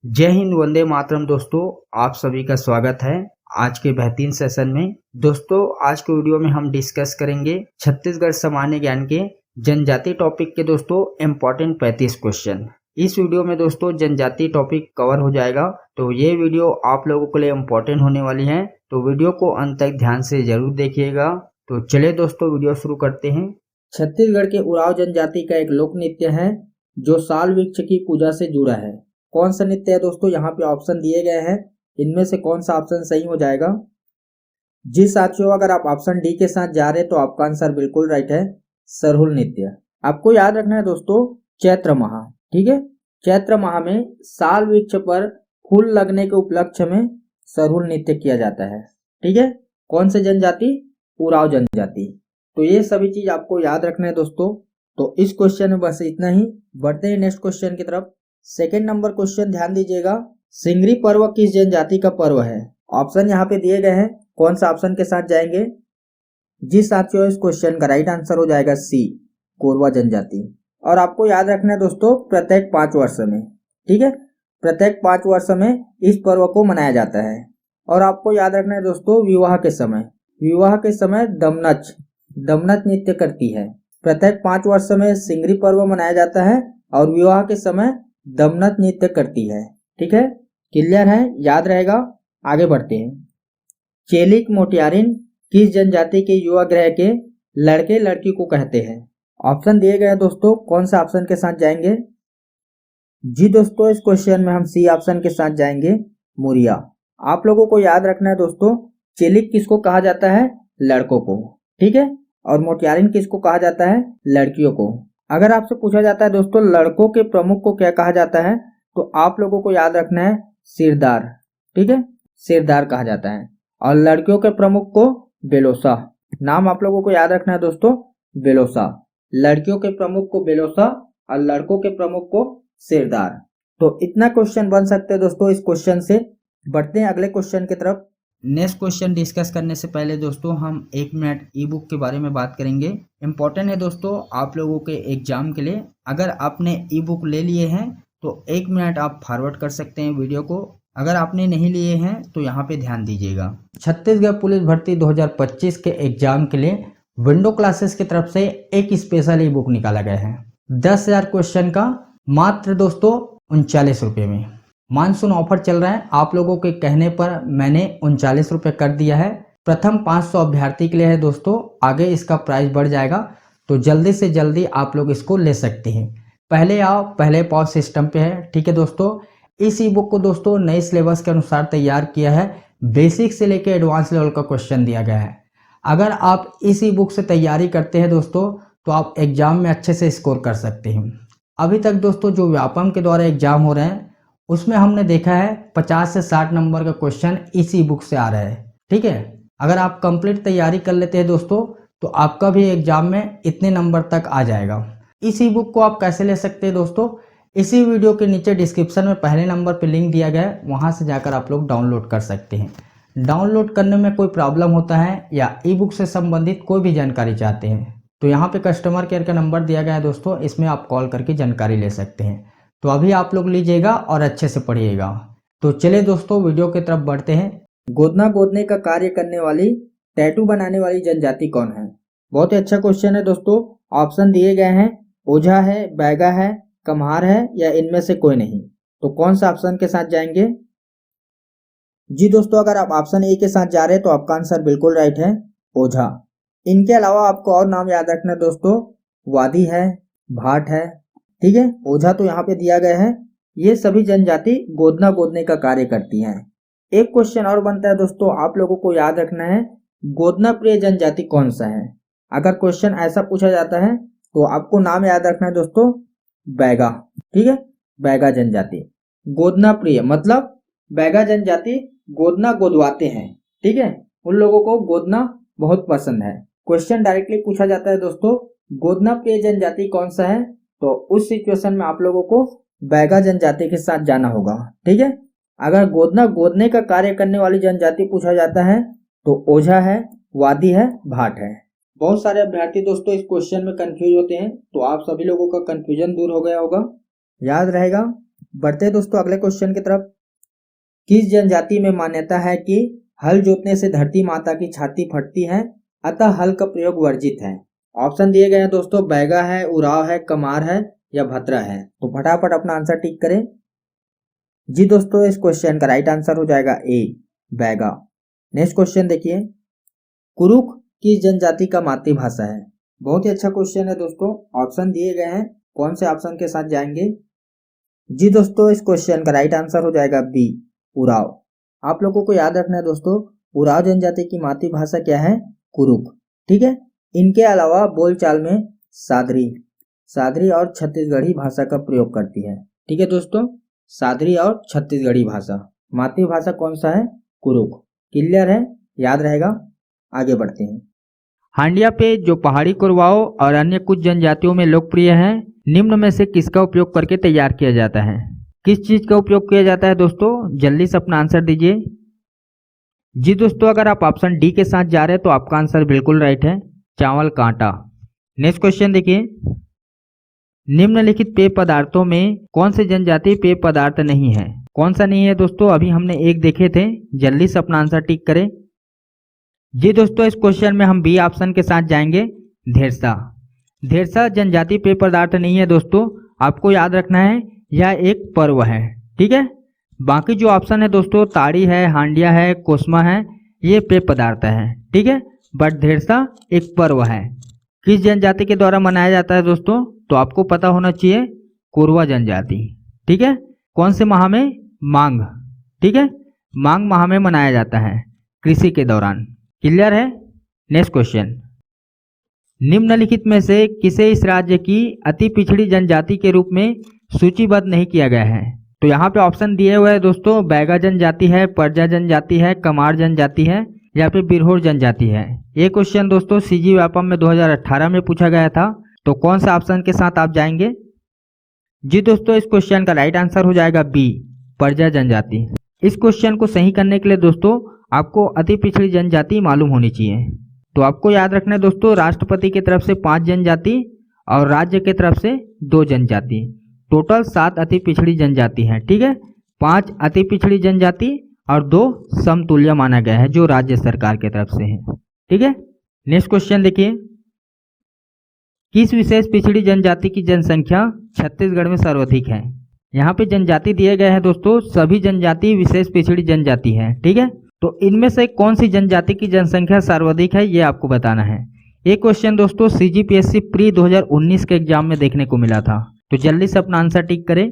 जय हिंद, वंदे मातरम। दोस्तों, आप सभी का स्वागत है आज के बेहतरीन सेशन में। दोस्तों, आज के वीडियो में हम डिस्कस करेंगे छत्तीसगढ़ सामान्य ज्ञान के जनजाति टॉपिक के दोस्तों इम्पोर्टेंट 35 क्वेश्चन। इस वीडियो में दोस्तों जनजाति टॉपिक कवर हो जाएगा, तो ये वीडियो आप लोगों के लिए इम्पोर्टेंट होने वाली है, तो वीडियो को अंत तक ध्यान से जरूर देखिएगा। तो चलिए दोस्तों, वीडियो शुरू करते हैं। छत्तीसगढ़ के उराव जनजाति का एक लोक नृत्य है जो साल वृक्ष की पूजा से जुड़ा है। कौन सा नृत्य है दोस्तों? यहाँ पे ऑप्शन दिए गए हैं, इनमें से कौन सा ऑप्शन सही हो जाएगा? जी साथियों, अगर आप ऑप्शन डी के साथ जा रहे हैं तो आपका आंसर बिल्कुल राइट है, सरहुल नृत्य। आपको याद रखना है दोस्तों, चैत्र माह, ठीक है, चैत्र माह में साल वृक्ष पर फूल लगने के उपलक्ष्य में सरहुल नृत्य किया जाता है। ठीक है, कौन से जनजाति? उराव जनजाति। तो ये सभी चीज आपको याद रखना है दोस्तों। तो इस क्वेश्चन में बस इतना ही, बढ़ते हैं नेक्स्ट क्वेश्चन की तरफ। सेकेंड नंबर क्वेश्चन ध्यान दीजिएगा, सिंगरी पर्व किस जनजाति का पर्व है? ऑप्शन यहाँ पे दिए गए हैं, कौन सा ऑप्शन के साथ जाएंगे? जी साथियों, इस क्वेश्चन का राइट आंसर हो जाएगा सी, कोरवा जनजाति। और आपको याद रखना है दोस्तों, प्रत्येक 5 वर्ष में, ठीक है, प्रत्येक 5 वर्ष में इस पर्व को मनाया जाता है। और आपको याद रखना है दोस्तों, विवाह के समय दमनच नृत्य करती है। प्रत्येक 5 वर्ष में सिंगरी पर्व मनाया जाता है और विवाह के समय दमनच नृत्य करती है। ठीक है, क्लियर है, याद रहेगा। आगे बढ़ते हैं। चेलिक मोटियारिन किस जनजाति के युवा ग्रह के लड़के लड़की को कहते हैं? ऑप्शन दिए गए हैं दोस्तों, कौन सा ऑप्शन के साथ जाएंगे? जी दोस्तों, इस क्वेश्चन में हम सी ऑप्शन के साथ जाएंगे, मुरिया। आप लोगों को याद रखना है दोस्तों, चेलिक किसको कहा जाता है? लड़कों को, ठीक है, और मोटियारिन किसको कहा जाता है? लड़कियों को। अगर आपसे पूछा जाता है दोस्तों लड़कों के प्रमुख को क्या कहा जाता है, तो आप लोगों को याद रखना है सिरदार, ठीक है, सिरदार कहा जाता है। और लड़कियों के प्रमुख को बेलोसा। नाम आप लोगों को याद रखना है दोस्तों, बेलोसा। लड़कियों के प्रमुख को बेलोसा और लड़कों के प्रमुख को सिरदार। तो इतना क्वेश्चन बन सकते हैं दोस्तों इस क्वेश्चन से। बढ़ते हैं अगले क्वेश्चन की तरफ। नेक्स्ट क्वेश्चन डिस्कस करने से पहले दोस्तों हम 1 मिनट ई बुक के बारे में बात करेंगे। इम्पोर्टेंट है दोस्तों आप लोगों के एग्जाम के लिए। अगर आपने ई बुक ले लिए हैं तो 1 मिनट आप फॉरवर्ड कर सकते हैं वीडियो को। अगर आपने नहीं लिए हैं तो यहाँ पे ध्यान दीजिएगा। छत्तीसगढ़ पुलिस भर्ती 2025 के एग्जाम के लिए विंडो क्लासेस की तरफ से एक स्पेशल ई बुक निकाला गया है 10,000 क्वेश्चन का, मात्र दोस्तों 39 रुपये में। मानसून ऑफर चल रहा है, आप लोगों के कहने पर मैंने 39 रुपये कर दिया है। प्रथम 500 अभ्यर्थी के लिए है दोस्तों, आगे इसका प्राइस बढ़ जाएगा, तो जल्दी से जल्दी आप लोग इसको ले सकते हैं। पहले आओ पहले पाओ सिस्टम पे है, ठीक है दोस्तों। इस ई बुक को दोस्तों नए सिलेबस के अनुसार तैयार किया है, बेसिक से लेकर एडवांस लेवल का क्वेश्चन दिया गया है। अगर आप इस ई बुक से तैयारी करते हैं दोस्तों तो आप एग्जाम में अच्छे से स्कोर कर सकते हैं। अभी तक दोस्तों जो व्यापम के द्वारा एग्जाम हो रहे हैं उसमें हमने देखा है 50 से 60 नंबर का क्वेश्चन इसी बुक से आ रहा है, ठीक है। अगर आप कंप्लीट तैयारी कर लेते हैं दोस्तों तो आपका भी एग्जाम में इतने नंबर तक आ जाएगा। इसी बुक को आप कैसे ले सकते हैं दोस्तों? इसी वीडियो के नीचे डिस्क्रिप्शन में पहले नंबर पर लिंक दिया गया है, वहां से जाकर आप लोग डाउनलोड कर सकते हैं। डाउनलोड करने में कोई प्रॉब्लम होता है या ई बुक से संबंधित कोई भी जानकारी चाहते हैं तो यहाँ पे कस्टमर केयर का नंबर दिया गया है दोस्तों, इसमें आप कॉल करके जानकारी ले सकते हैं। तो अभी आप लोग लीजिएगा और अच्छे से पढ़िएगा। तो चलिए दोस्तों वीडियो की तरफ बढ़ते हैं। गोदना गोदने का कार्य करने वाली, टैटू बनाने वाली जनजाति कौन है? बहुत ही अच्छा क्वेश्चन है दोस्तों। ऑप्शन दिए गए हैं, ओझा है, बैगा है, कम्हार है या इनमें से कोई नहीं। तो कौन सा ऑप्शन के साथ जाएंगे? जी दोस्तों, अगर आप ऑप्शन ए के साथ जा रहे हैं तो आपका आंसर बिल्कुल राइट है, ओझा। इनके अलावा आपको और नाम याद रखना है दोस्तों, वादी है, भाट है, ठीक है, ओझा तो यहाँ पे दिया गया है। ये सभी जनजाति गोदना गोदने का कार्य करती हैं। एक क्वेश्चन और बनता है दोस्तों, आप लोगों को याद रखना है, गोदना प्रिय जनजाति कौन सा है? अगर क्वेश्चन ऐसा पूछा जाता है तो आपको नाम याद रखना है दोस्तों, बैगा, ठीक है, बैगा जनजाति। गोदना प्रिय मतलब बैगा जनजाति गोदना गोदवाते हैं, ठीक है, उन लोगों को गोदना बहुत पसंद है। क्वेश्चन डायरेक्टली पूछा जाता है दोस्तों, गोदना प्रिय जनजाति कौन सा है, तो उस सिचुएशन में आप लोगों को बैगा जनजाति के साथ जाना होगा, ठीक है। अगर गोदना गोदने का कार्य करने वाली जनजाति पूछा जाता है तो ओझा है, वादी है, भाट है। बहुत सारे अभ्यर्थी दोस्तों इस क्वेश्चन में कंफ्यूज होते हैं, तो आप सभी लोगों का कंफ्यूजन दूर हो गया होगा, याद रहेगा। बढ़ते हैं दोस्तों अगले क्वेश्चन की तरफ। किस जनजाति में मान्यता है कि हल जोतने से धरती माता की छाती फटती है, अतः हल का प्रयोग वर्जित है? ऑप्शन दिए गए हैं दोस्तों, बैगा है, उराव है, कमार है या भद्रा है। तो फटाफट अपना आंसर टिक करें। जी दोस्तों, इस क्वेश्चन का राइट आंसर हो जाएगा ए, बैगा। नेक्स्ट क्वेश्चन देखिए, कुरुख किस जनजाति का मातृभाषा है? बहुत ही अच्छा क्वेश्चन है दोस्तों। ऑप्शन दिए गए हैं, कौन से ऑप्शन के साथ जाएंगे? जी दोस्तों, इस क्वेश्चन का राइट आंसर हो जाएगा बी, उराव। आप लोगों को याद रखना है दोस्तों, उराव जनजाति की मातृभाषा क्या है? कुरुख। ठीक है। इनके अलावा बोलचाल में सादरी और छत्तीसगढ़ी भाषा का प्रयोग करती है। ठीक है दोस्तों, सादरी और छत्तीसगढ़ी भाषा। मातृभाषा कौन सा है? कुरुख। क्लियर है, याद रहेगा। आगे बढ़ते हैं। हांडिया पे जो पहाड़ी कुरवाओं और अन्य कुछ जनजातियों में लोकप्रिय है, निम्न में से किसका उपयोग करके तैयार किया जाता है? किस चीज का उपयोग किया जाता है दोस्तों? जल्दी से अपना आंसर दीजिए। जी दोस्तों, अगर आप ऑप्शन डी के साथ जा रहे हैं तो आपका आंसर बिल्कुल राइट है, चावल कांटा। नेक्स्ट क्वेश्चन देखिए, निम्नलिखित पेय पदार्थों में कौन से जनजातीय पेय पदार्थ नहीं है? कौन सा नहीं है दोस्तों? अभी हमने एक देखे थे। जल्दी से अपना आंसर टिक करें। जी दोस्तों, इस क्वेश्चन में हम बी ऑप्शन के साथ जाएंगे, धेरसा जनजातीय पेय पदार्थ नहीं है दोस्तों। आपको याद रखना है यह एक पर्व है। ठीक है। बाकी जो ऑप्शन है दोस्तों, ताड़ी है, हांडिया है, कोस्मा है, ये पेय पदार्थ है। ठीक है, बट धेरसा एक पर्व है। किस जनजाति के द्वारा मनाया जाता है दोस्तों? तो आपको पता होना चाहिए, कोरवा जनजाति। ठीक है। कौन से माह में? मांग। ठीक है, मांग माह में मनाया जाता है कृषि के दौरान। क्लियर है। नेक्स्ट क्वेश्चन, निम्नलिखित में से किसे इस राज्य की अति पिछड़ी जनजाति के रूप में सूचीबद्ध नहीं किया गया है? तो यहाँ पे ऑप्शन दिए हुए हैं दोस्तों, बैगा जनजाति है, परजा जनजाति है, कमार जनजाति है या फिर बिरहोर जनजाति है। ये क्वेश्चन दोस्तों सीजी व्यापम में 2018 में पूछा गया था। तो कौन सा ऑप्शन के साथ आप जाएंगे? जी दोस्तों, इस क्वेश्चन का राइट आंसर हो जाएगा बी, परजा जनजाति। इस क्वेश्चन को सही करने के लिए दोस्तों आपको अति पिछड़ी जनजाति मालूम होनी चाहिए। तो आपको याद रखना है दोस्तों, राष्ट्रपति की तरफ से 5 जनजाति और राज्य की तरफ से 2 जनजाति, टोटल 7 अति पिछड़ी जनजाति है। ठीक है, 5 अति पिछड़ी जनजाति और 2 समतुल्य माना गया है जो राज्य सरकार की तरफ से है। ठीक है। नेक्स्ट क्वेश्चन देखिए, किस विशेष पिछड़ी जनजाति की जनसंख्या छत्तीसगढ़ में सर्वाधिक है? यहाँ पे जनजाति दिए गए हैं दोस्तों, सभी जनजाति विशेष पिछड़ी जनजाति है। ठीक है, तो इनमें से कौन सी जनजाति की जनसंख्या सर्वाधिक है ये आपको बताना है। ये क्वेश्चन दोस्तों सीजीपीएससी प्री 2019 के एग्जाम में देखने को मिला था। तो जल्दी से अपना आंसर टिक करें।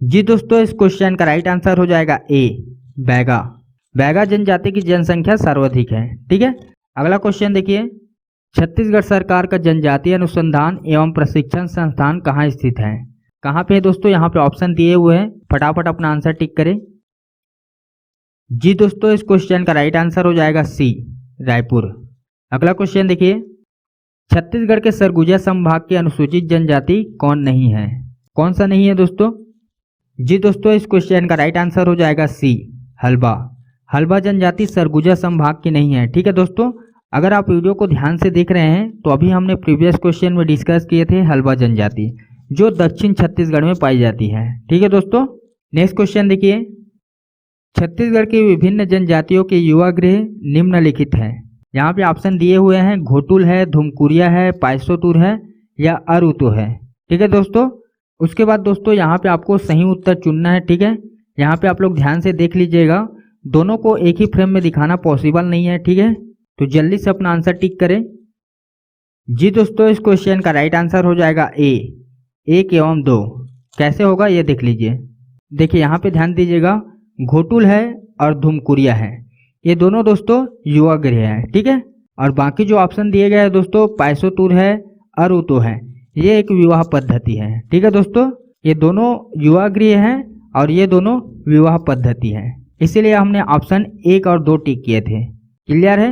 जी दोस्तों, इस क्वेश्चन का राइट आंसर हो जाएगा ए, बैगा जनजाति की जनसंख्या सर्वाधिक है। ठीक है। अगला क्वेश्चन देखिए, छत्तीसगढ़ सरकार का जनजातीय अनुसंधान एवं प्रशिक्षण संस्थान कहाँ स्थित है? कहाँ पे है दोस्तों? यहाँ पे ऑप्शन दिए हुए हैं, फटाफट अपना आंसर टिक करें। जी दोस्तों, इस क्वेश्चन का राइट आंसर हो जाएगा सी, रायपुर। अगला क्वेश्चन देखिए, छत्तीसगढ़ के सरगुजा संभाग की अनुसूचित जनजाति कौन नहीं है? कौन सा नहीं है दोस्तों? जी दोस्तों, इस क्वेश्चन का राइट आंसर हो जाएगा सी, हल्बा जनजाति सरगुजा संभाग की नहीं है। ठीक है दोस्तों, अगर आप वीडियो को ध्यान से देख रहे हैं तो अभी हमने प्रीवियस क्वेश्चन में डिस्कस किए थे हल्बा जनजाति जो दक्षिण छत्तीसगढ़ में पाई जाती है। ठीक है दोस्तों। नेक्स्ट क्वेश्चन देखिए, छत्तीसगढ़ की विभिन्न जनजातियों के युवा गृह निम्नलिखित है। यहाँ पे ऑप्शन दिए हुए हैं, घोटुल है, धुमकुरिया है, पाइसोतुर है या अरुतो है। ठीक है दोस्तों। उसके बाद दोस्तों यहाँ पे आपको सही उत्तर चुनना है। ठीक है, यहाँ पे आप लोग ध्यान से देख लीजिएगा, दोनों को एक ही फ्रेम में दिखाना पॉसिबल नहीं है। ठीक है, तो जल्दी से अपना आंसर टिक करें। जी दोस्तों, इस क्वेश्चन का राइट आंसर हो जाएगा ए, 1 एवं 2। कैसे होगा ये देख लीजिए। देखिए यहाँ पे ध्यान दीजिएगा, घोटुल है और धुमकुरिया है, ये दोनों दोस्तों युवा गृह है। ठीक है, और बाकी जो ऑप्शन दिए गए हैं दोस्तों, पाइसोतुर है, अरुतो है, ये एक विवाह पद्धति है। ठीक है दोस्तों, ये दोनों युवा गृह हैं और ये दोनों विवाह पद्धति है, इसीलिए हमने ऑप्शन 1 और 2 टिक किए थे। क्लियर है।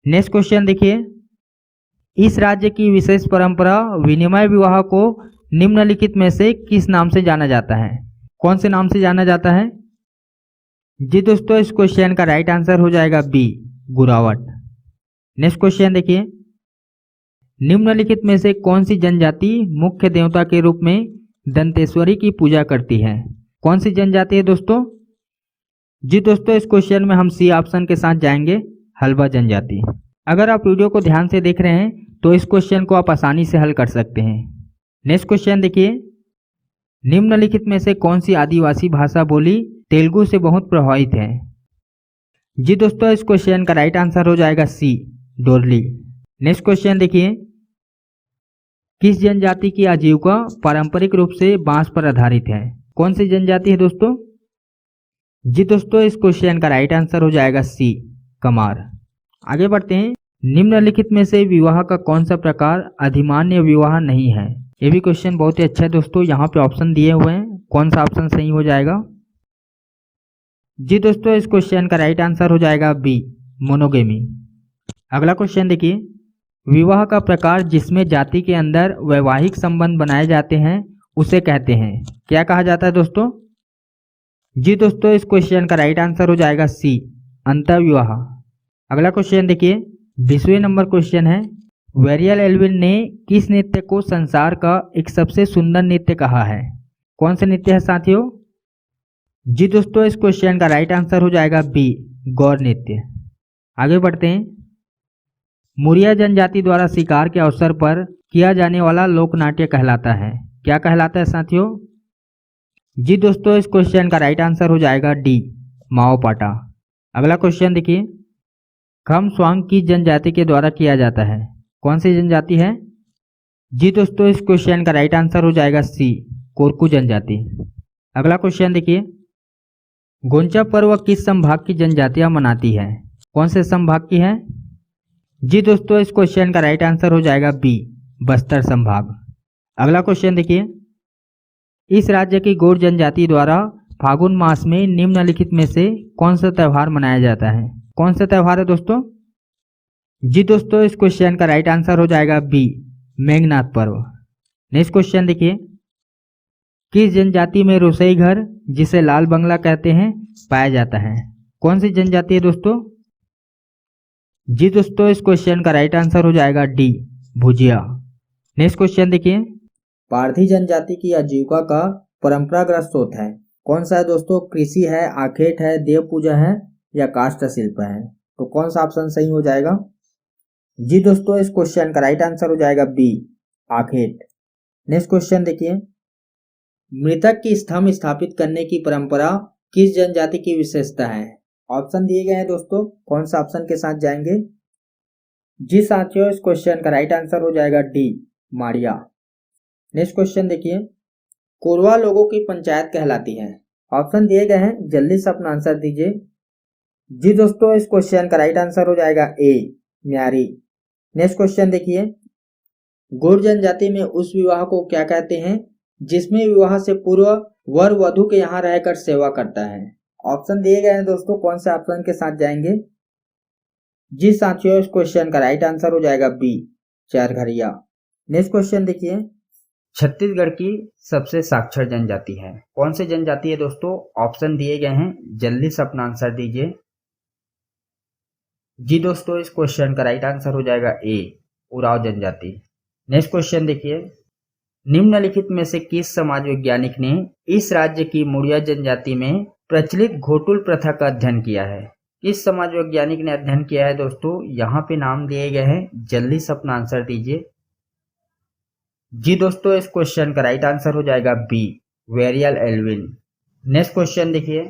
नेक्स्ट क्वेश्चन देखिए, इस राज्य की विशेष परंपरा विनिमय विवाह को निम्नलिखित में से किस नाम से जाना जाता है? कौन से नाम से जाना जाता है? जी दोस्तों, इस क्वेश्चन का राइट आंसर हो जाएगा बी, गुरावट। नेक्स्ट क्वेश्चन देखिए, निम्नलिखित में से कौन सी जनजाति मुख्य देवता के रूप में दंतेश्वरी की पूजा करती है? कौन सी जनजाति है दोस्तों? जी दोस्तों, इस क्वेश्चन में हम सी ऑप्शन के साथ जाएंगे, हल्बा जनजाति। अगर आप वीडियो को ध्यान से देख रहे हैं तो इस क्वेश्चन को आप आसानी से हल कर सकते हैं। नेक्स्ट क्वेश्चन देखिए, निम्नलिखित में से कौन सी आदिवासी भाषा बोली तेलुगु से बहुत प्रभावित है? जी दोस्तों, इस क्वेश्चन का राइट आंसर हो जाएगा सी, डोरली। नेक्स्ट क्वेश्चन देखिए, किस जनजाति की आजीविका पारंपरिक रूप से बांस पर आधारित है? कौन सी जनजाति है दोस्तों? जी दोस्तों, इस क्वेश्चन का राइट आंसर हो जाएगा सी, कमार। आगे बढ़ते हैं, निम्नलिखित में से विवाह का कौन सा प्रकार अधिमान्य विवाह नहीं है? ये भी क्वेश्चन बहुत ही अच्छा है दोस्तों, यहाँ पे ऑप्शन दिए हुए हैं, कौन सा ऑप्शन सही हो जाएगा? जी दोस्तों, इस क्वेश्चन का राइट आंसर हो जाएगा बी, मोनोगेमी। अगला क्वेश्चन देखिए, विवाह का प्रकार जिसमें जाति के अंदर वैवाहिक संबंध बनाए जाते हैं उसे कहते हैं, क्या कहा जाता है दोस्तों? जी दोस्तों, इस क्वेश्चन का राइट आंसर हो जाएगा सी, अंतर्विवाह। अगला क्वेश्चन देखिए, 20वें नंबर क्वेश्चन है, वेरियल एल्विन ने किस नृत्य को संसार का एक सबसे सुंदर नृत्य कहा है? कौन सा नृत्य है साथियों? जी दोस्तों, इस क्वेश्चन का राइट आंसर हो जाएगा बी, गौर नृत्य। आगे बढ़ते हैं, मुरिया जनजाति द्वारा शिकार के अवसर पर किया जाने वाला लोक नाट्य कहलाता है, क्या कहलाता है साथियों? जी दोस्तों, इस क्वेश्चन का राइट आंसर हो जाएगा डी, माओ पाटा। अगला क्वेश्चन देखिए, खम स्वांग की जनजाति के द्वारा किया जाता है, कौन सी जनजाति है? जी दोस्तों, इस क्वेश्चन का राइट आंसर हो जाएगा सी, कोरकू जनजाति। अगला क्वेश्चन देखिए, गोंचा पर्व किस संभाग की जनजातियां मनाती है? कौन से संभाग की है? जी दोस्तों, इस क्वेश्चन का राइट आंसर हो जाएगा बी, बस्तर संभाग। अगला क्वेश्चन देखिए, इस राज्य की गौड़ जनजाति द्वारा फागुन मास में निम्नलिखित में से कौन सा त्यौहार मनाया जाता है? कौन सा त्यौहार है दोस्तों? जी दोस्तों, इस क्वेश्चन का राइट आंसर हो जाएगा बी, मेघनाथ पर्व। नेक्स्ट क्वेश्चन देखिए, किस जनजाति में रसोई घर जिसे लाल बंगला कहते हैं पाया जाता है? कौन सी जनजाति है दोस्तों? जी दोस्तों, इस क्वेश्चन का राइट आंसर हो जाएगा डी, भुजिया। नेक्स्ट क्वेश्चन देखिए, पारधी जनजाति की आजीविका का परंपरागत स्रोत है, कौन सा है दोस्तों? कृषि है, आखेट है, देव पूजा है या काष्ठ शिल्प है? तो कौन सा ऑप्शन सही हो जाएगा? जी दोस्तों, इस क्वेश्चन का राइट आंसर हो जाएगा बी, आखेट। नेक्स्ट क्वेश्चन देखिए, मृतक की स्तंभ स्थापित करने की परंपरा किस जनजाति की विशेषता है? ऑप्शन दिए गए हैं दोस्तों, कौन सा ऑप्शन के साथ जाएंगे? जी साथियों, इस क्वेश्चन का राइट आंसर हो जाएगा डी, मारिया। नेक्स्ट क्वेश्चन देखिए, कोरवा लोगों की पंचायत कहलाती है, ऑप्शन दिए गए हैं, जल्दी से अपना आंसर दीजिए। जी दोस्तों, इस क्वेश्चन का राइट आंसर हो जाएगा ए, म्यारी। नेक्स्ट क्वेश्चन देखिए, गौड़ जनजाति में उस विवाह को क्या कहते हैं जिसमें विवाह से पूर्व वर वधु के यहाँ रहकर सेवा करता है? ऑप्शन दिए गए हैं दोस्तों, कौन से ऑप्शन के साथ जाएंगे? जी साथियों, इस क्वेश्चन का राइट आंसर हो जाएगा बी, चारघरिया। नेक्स्ट क्वेश्चन देखिए, छत्तीसगढ़ की सबसे साक्षर जनजाति है, कौन सी जनजाति है दोस्तों? ऑप्शन दिए गए हैं, जल्दी से अपना आंसर दीजिए। जी दोस्तों, इस क्वेश्चन का राइट आंसर हो जाएगा ए, उराव जनजाति। नेक्स्ट क्वेश्चन देखिए, निम्नलिखित में से किस समाज वैज्ञानिक ने इस राज्य की मुड़िया जनजाति में प्रचलित घोटुल प्रथा का अध्ययन किया है? किस समाज वैज्ञानिक ने अध्ययन किया है दोस्तों? यहाँ पे नाम दिए गए हैं, जल्दी से अपना आंसर दीजिए। जी दोस्तों, इस क्वेश्चन का राइट आंसर हो जाएगा बी, वेरियल एल्विन। नेक्स्ट क्वेश्चन देखिए,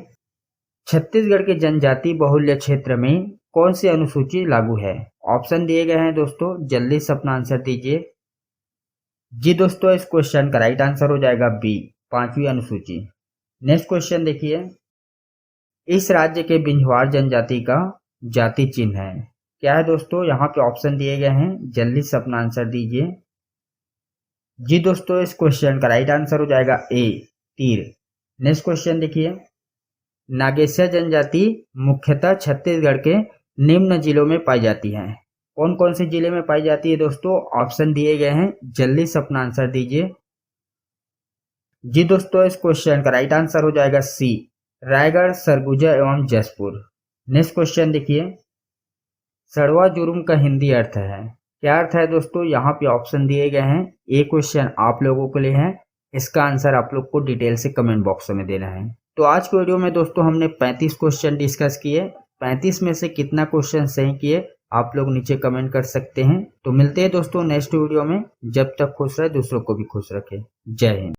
छत्तीसगढ़ के जनजाति बहुल्य क्षेत्र में कौन सी अनुसूची लागू है? ऑप्शन दिए गए हैं दोस्तों, जल्दी से अपना आंसर दीजिए। जी दोस्तों, इस क्वेश्चन का राइट आंसर हो जाएगा बी, 5वीं अनुसूची। नेक्स्ट क्वेश्चन देखिए, इस राज्य के बिंझवार जनजाति का जाति चिन्ह है, क्या है दोस्तों? यहाँ पे ऑप्शन दिए गए हैं, जल्दी से अपना आंसर दीजिए। जी दोस्तों, इस क्वेश्चन का राइट आंसर हो जाएगा ए, तीर। नेक्स्ट क्वेश्चन देखिए, नागेशिया जनजाति मुख्यतः छत्तीसगढ़ के निम्न जिलों में पाई जाती है, कौन कौन से जिले में पाई जाती है दोस्तों? ऑप्शन दिए गए हैं, जल्दी से अपना आंसर दीजिए। जी दोस्तों, इस क्वेश्चन का राइट आंसर हो जाएगा सी, रायगढ़, सरगुजा एवं जसपुर। नेक्स्ट क्वेश्चन देखिए, सड़वा जुर्म का हिंदी अर्थ है, क्या अर्थ है दोस्तों? यहाँ पे ऑप्शन दिए गए हैं, ये क्वेश्चन आप लोगों के लिए है, इसका आंसर आप लोग को डिटेल से कमेंट बॉक्स में देना है। तो आज की वीडियो में दोस्तों हमने 35 क्वेश्चन डिस्कस किए। 35 में से कितना क्वेश्चन सही किए आप लोग नीचे कमेंट कर सकते हैं। तो मिलते हैं दोस्तों नेक्स्ट वीडियो में। जब तक खुश रहे दूसरों को भी खुश रखें। जय हिंद।